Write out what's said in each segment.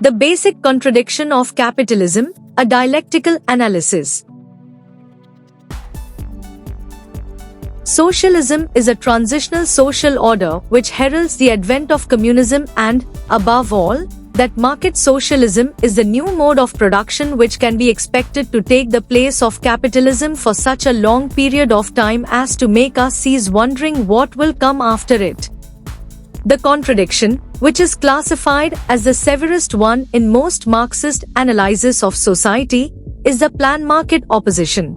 The basic contradiction of capitalism, a dialectical analysis. Socialism is a transitional social order which heralds the advent of communism and, above all, that market socialism is the new mode of production which can be expected to take the place of capitalism for such a long period of time as to make us cease wondering what will come after it. The contradiction, which is classified as the severest one in most Marxist analysis of society, is the plan market opposition.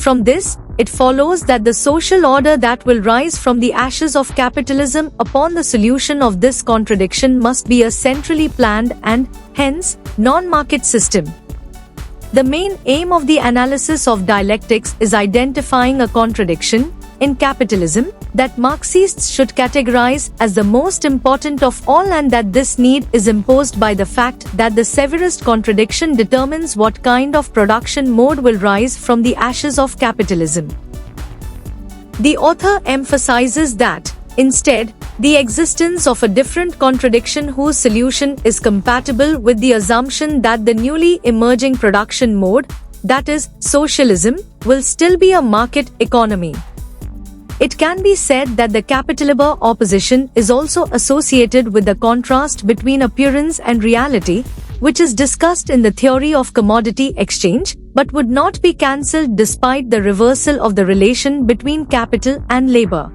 From this, it follows that the social order that will rise from the ashes of capitalism upon the solution of this contradiction must be a centrally planned and, hence, non-market system. The main aim of the analysis of dialectics is identifying a contradiction in capitalism that Marxists should categorize as the most important of all, and that this need is imposed by the fact that the severest contradiction determines what kind of production mode will rise from the ashes of capitalism. The author emphasizes that, instead, the existence of a different contradiction whose solution is compatible with the assumption that the newly emerging production mode, that is, socialism, will still be a market economy. It can be said that the capital-labor opposition is also associated with the contrast between appearance and reality, which is discussed in the theory of commodity exchange, but would not be cancelled despite the reversal of the relation between capital and labor.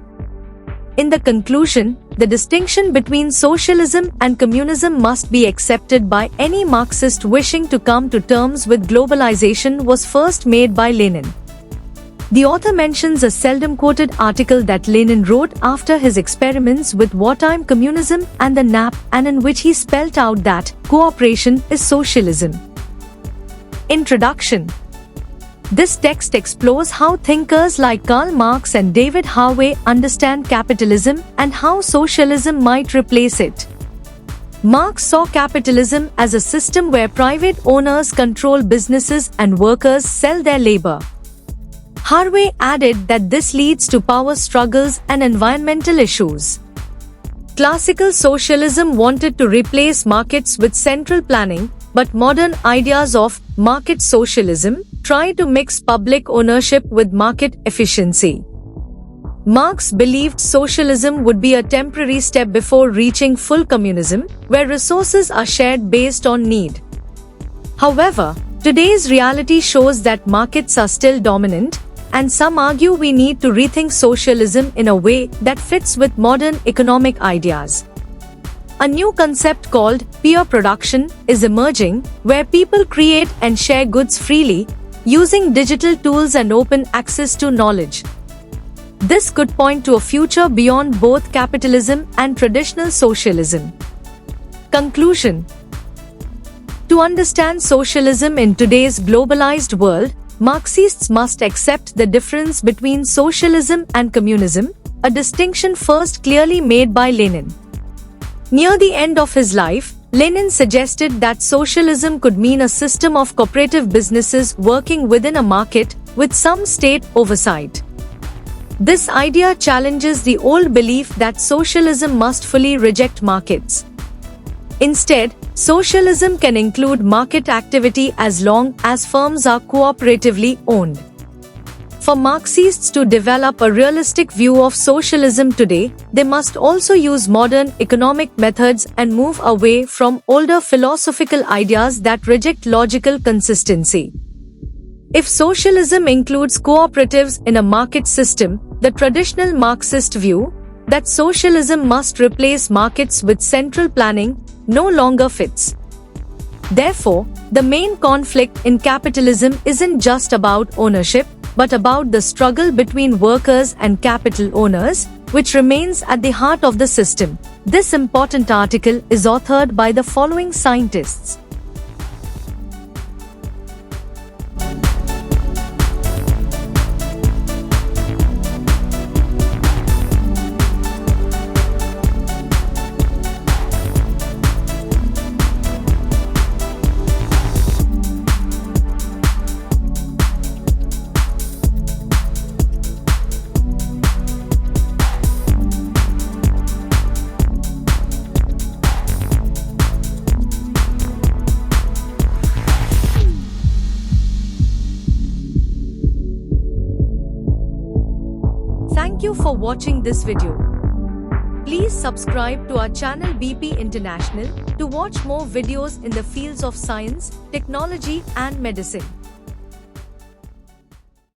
In the conclusion, the distinction between socialism and communism must be accepted by any Marxist wishing to come to terms with globalization was first made by Lenin. The author mentions a seldom quoted article that Lenin wrote after his experiments with wartime communism and the NAP, and in which he spelt out that cooperation is socialism. Introduction. This text explores how thinkers like Karl Marx and David Harvey understand capitalism and how socialism might replace it. Marx saw capitalism as a system where private owners control businesses and workers sell their labor. Harvey added that this leads to power struggles and environmental issues. Classical socialism wanted to replace markets with central planning, but modern ideas of market socialism try to mix public ownership with market efficiency. Marx believed socialism would be a temporary step before reaching full communism, where resources are shared based on need. However, today's reality shows that markets are still dominant, and some argue we need to rethink socialism in a way that fits with modern economic ideas. A new concept called peer production is emerging, where people create and share goods freely, using digital tools and open access to knowledge. This could point to a future beyond both capitalism and traditional socialism. Conclusion. To understand socialism in today's globalized world, Marxists must accept the difference between socialism and communism, a distinction first clearly made by Lenin. Near the end of his life, Lenin suggested that socialism could mean a system of cooperative businesses working within a market, with some state oversight. This idea challenges the old belief that socialism must fully reject markets. Instead, socialism can include market activity as long as firms are cooperatively owned. For Marxists to develop a realistic view of socialism today, they must also use modern economic methods and move away from older philosophical ideas that reject logical consistency. If socialism includes cooperatives in a market system, the traditional Marxist view, that socialism must replace markets with central planning, no longer fits. Therefore, the main conflict in capitalism isn't just about ownership, but about the struggle between workers and capital owners, which remains at the heart of the system. This important article is authored by the following scientists. you for watching this video. Please subscribe to our channel BP International to watch more videos in the fields of science, technology and medicine.